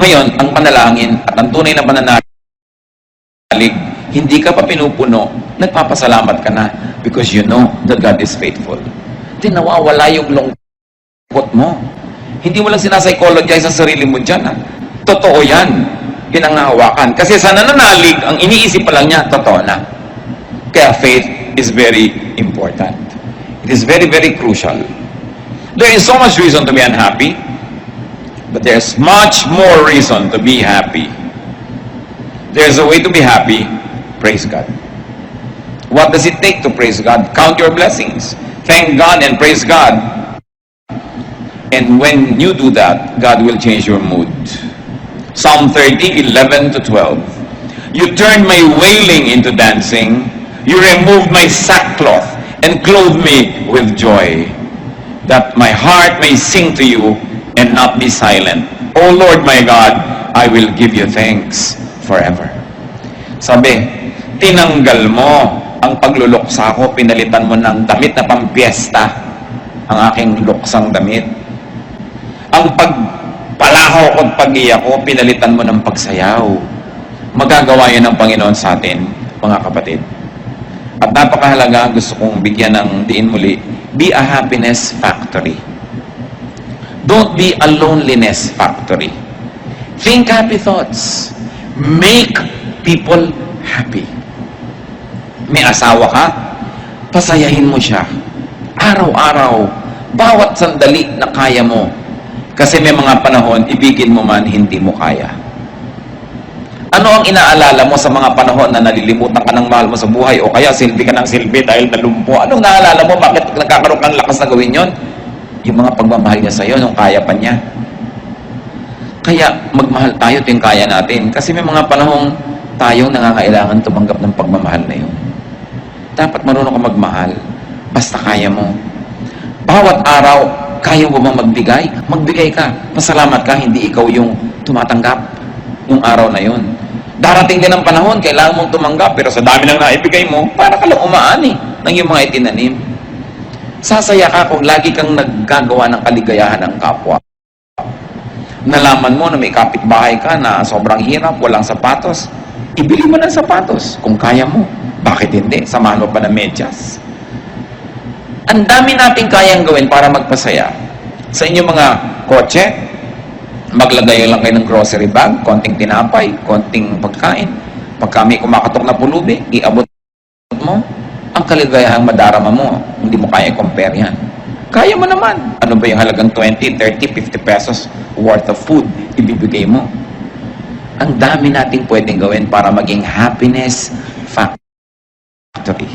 A: Ngayon, ang panalangin at ang tunay na pananalig, hindi ka pa pinupuno, nagpapasalamat ka na because you know that God is faithful. Hindi nawawala yung lungkot mo. Hindi mo lang sinapsychologize sa sarili mo dyan. Ha? Totoo yan. Pinangahawakan. Kasi sa nananalig, ang iniisip pa lang niya, totoo na. Kaya faith is very important. It is very, very crucial. There is so much reason to be unhappy, but there's much more reason to be happy. There's a way to be happy. Praise God. What does it take to praise God? Count your blessings. Thank God and praise God. And when you do that, God will change your mood. Psalm 30, 11 to 12. You turned my wailing into dancing. You removed my sackcloth and clothed me with joy, that my heart may sing to you and not be silent. O Lord my God, I will give you thanks forever. Sabi, tinanggal mo Ang pagluluksa ko, pinalitan mo ng damit na pampiesta, ang aking luksang damit. Ang pagpalaho ko at pag-iyak ko, pinalitan mo ng pagsayaw. Magagawa yan ng Panginoon sa atin, mga kapatid. At napakahalaga, gusto kong bigyan ng diin muli, be a happiness factory. Don't be a loneliness factory. Think happy thoughts. Make people happy. May asawa ka, pasayahin mo siya. Araw-araw, bawat sandali na kaya mo. Kasi may mga panahon, ibigin mo man, hindi mo kaya. Ano ang inaalala mo sa mga panahon na nalilimutan ka ng mahal mo sa buhay o kaya silbi ka ng silbi dahil nalumpo? Anong naalala mo? Bakit nagkakaroon ka ng lakas na gawin yon? Yung mga pagmamahal niya sa'yo, nung kaya pa niya. Kaya magmahal tayo tuwing kaya natin. Kasi may mga panahong tayong nangangailangan tumanggap ng pagmamahal na yun. Dapat marunong ka magmahal. Basta kaya mo. Bawat araw, kaya mo bang magbigay? Magbigay ka. Pasalamat ka, hindi ikaw yung tumatanggap yung araw na yun. Darating din ang panahon, kailangan mong tumanggap, pero sa dami lang naibigay mo, para ka lang umaani ng iyong mga itinanim. Sasaya ka kung lagi kang naggagawa ng kaligayahan ng kapwa. Nalaman mo na may kapitbahay ka na sobrang hirap, walang sapatos, ibili mo ng sapatos kung kaya mo. Bakit hindi? Samahan mo pa ng medyas. Ang dami nating kayang gawin para magpasaya. Sa inyong mga kotse, maglagay lang kayo ng grocery bag, konting tinapay, konting pagkain. Pag kami kumakatok na pulubi, iabot mo, ang kaligayahang madarama mo, hindi mo kaya i-compare yan. Kaya mo naman. Ano ba yung halagang 20, 30, 50 pesos worth of food ibibigay mo? Ang dami nating pwedeng gawin para maging happiness factory.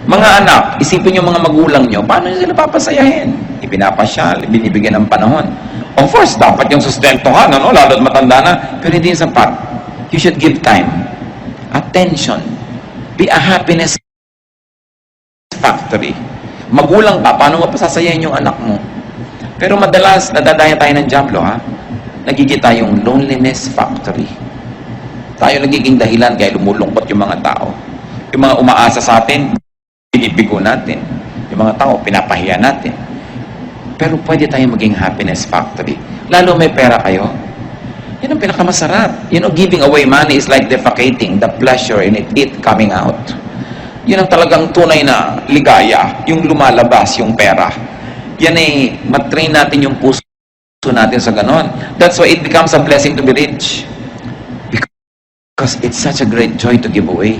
A: Mga anak, isipin yung mga magulang nyo, paano nyo sila papasayahin? Ipinapasyal, binibigyan ng panahon. Of course, dapat yung sustentuhan, ano? Lalo't matanda na, pero hindi yung sapat. You should give time, attention, be a happiness factory. Magulang ka, paano mo pasasayahin yung anak mo? Pero madalas, nadadaya tayo ng diablo, ha? Nagiging tayong loneliness factory. Tayo nagiging dahilan kaya lumulungkot yung mga tao. Yung mga umaasa sa atin, binibigo natin. Yung mga tao, pinapahiya natin. Pero pwede tayong maging happiness factory. Lalo may pera kayo. Yan ang pinakamasarap. You know, giving away money is like defecating, the pleasure in it coming out. Yun ang talagang tunay na ligaya, yung lumalabas, yung pera. Yan eh, matrain natin yung puso natin sa ganon. That's why it becomes a blessing to be rich. Because it's such a great joy to give away.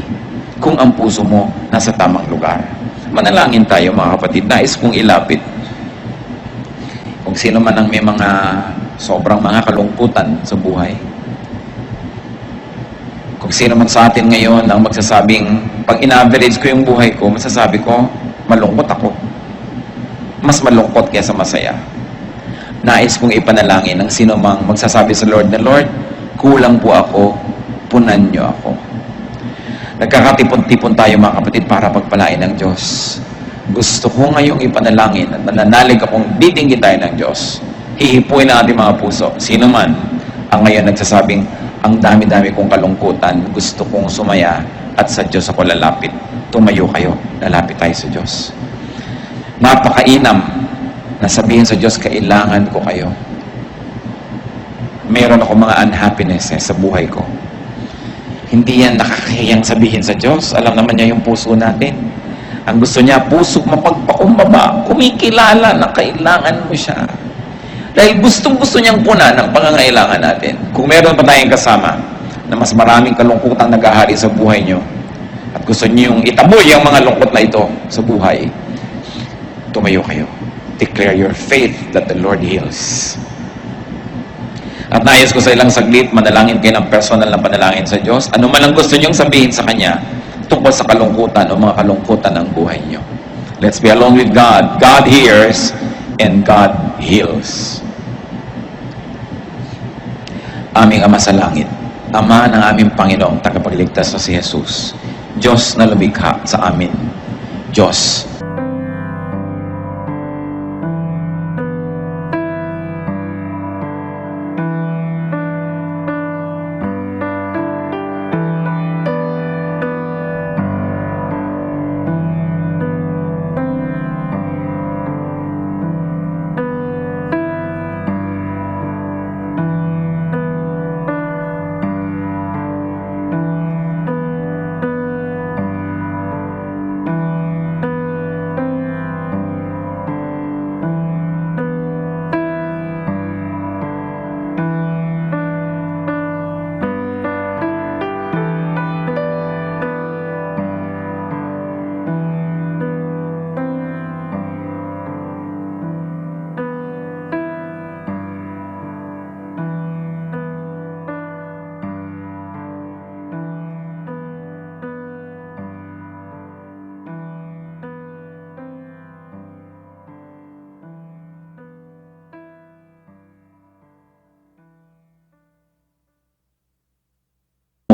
A: Kung ang puso mo nasa tamang lugar. Manalangin tayo mga kapatid. Nais kong ilapit. Kung sino man ang may mga sobrang mga kalungkutan sa buhay. Kung sino man sa atin ngayon ang magsasabing, pag in-average ko yung buhay ko, masasabi ko, malungkot ako. Mas malungkot kaysa masaya. Nais kong ipanalangin ng sino mang magsasabi sa Lord na, Lord, kulang po ako, punan niyo ako. Nagkakatipon-tipon tayo mga kapatid para pagpalain ng Diyos. Gusto ko ngayong ipanalangin at mananalig akong ditinggin tayo ng Diyos. Hihipuin ang ating mga puso. Sino man ang ngayon nagsasabing, ang dami-dami kong kalungkutan, gusto kong sumaya at sa Diyos ako lalapit. Tumayo kayo, lalapit tayo sa Diyos. Napakainam na sabihin sa Diyos, kailangan ko kayo. Meron ako mga unhappiness sa buhay ko. Hindi yan nakakahiyang sabihin sa Diyos. Alam naman niya yung puso natin. Ang gusto niya, puso mapagpakumbaba, kumikilala na kailangan mo siya. Dahil gustong-gusto niyang punan ang pangangailangan natin. Kung meron pa tayong kasama na mas maraming kalungkutang nag-ahari sa buhay niyo at gusto niyo yung itaboy ang mga lungkot na ito sa buhay, tumayo kayo. Declare your faith that the Lord heals. At nais ko sa ilang saglit, manalangin kayo ng personal na panalangin sa Diyos. Ano man ang gusto niyong sabihin sa Kanya tungkol sa kalungkutan o mga kalungkutan ng buhay niyo. Let's be alone with God. God hears and God heals. Aming Ama sa langit, Ama ng aming Panginoong tagapagligtas na si Jesus, Diyos na lumikha sa amin, Diyos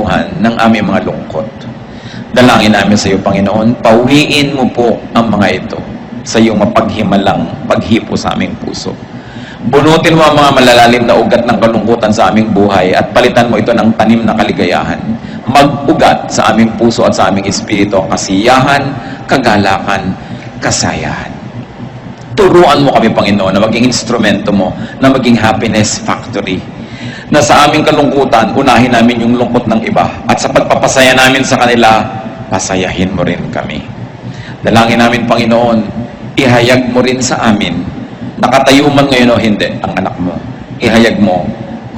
A: damuhan ng aming mga lungkot. Dalangin namin sa iyo, Panginoon, pawiin mo po ang mga ito sa iyong mapaghimalang paghipo sa aming puso. Bunutin mo ang mga malalalim na ugat ng kalungkutan sa aming buhay at palitan mo ito ng tanim na kaligayahan. Mag-ugat sa aming puso at sa aming espiritu ang kasiyahan, kagalakan, kasayahan. Turuan mo kami, Panginoon, na maging instrumento mo, na maging happiness factory. Na sa aming kalungkutan, unahin namin yung lungkot ng iba. At sa pagpapasaya namin sa kanila, pasayahin mo rin kami. Dalangin namin, Panginoon, ihayag mo rin sa amin, nakatayo man ngayon o hindi, ang anak mo. Ihayag mo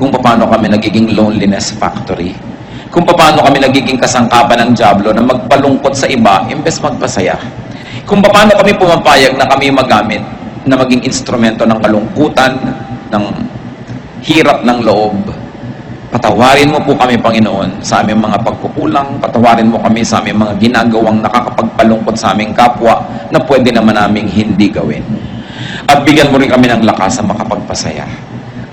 A: kung paano kami nagiging loneliness factory. Kung paano kami nagiging kasangkapan ng dyablo na magpalungkot sa iba imbes magpasaya. Kung paano kami pumapayag na kami magamit na maging instrumento ng kalungkutan, ng hirap ng loob. Patawarin mo po kami, Panginoon, sa aming mga pagkukulang. Patawarin mo kami sa aming mga ginagawang nakakapagpalungkot sa aming kapwa na pwede naman naming hindi gawin. At bigyan mo rin kami ng lakas sa makapagpasaya.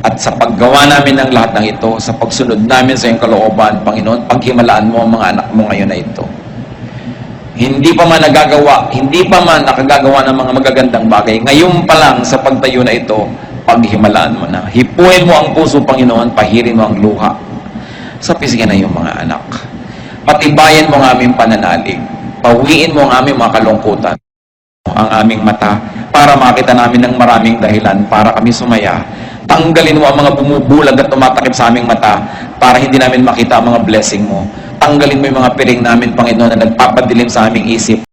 A: At sa paggawa namin ng lahat ng ito, sa pagsunod namin sa iyong kalooban, Panginoon, paghimalaan mo ang mga anak mo ngayon na ito. Hindi pa man nakagagawa ng mga magagandang bagay. Ngayon pa lang sa pagtayo na ito, paghimalaan mo na. Hipuin mo ang puso, Panginoon, pahirin mo ang luha sa pisngi na iyong mga anak. Patibayan mo ang aming pananalig. Pawiin mo ang aming mga kalungkutan. Ang aming mata para makita namin ng maraming dahilan para kami sumaya. Tanggalin mo ang mga bumubulag at tumatakip sa aming mata para hindi namin makita ang mga blessing mo. Tanggalin mo yung mga piring namin, Panginoon, na nagpapadilim sa aming isip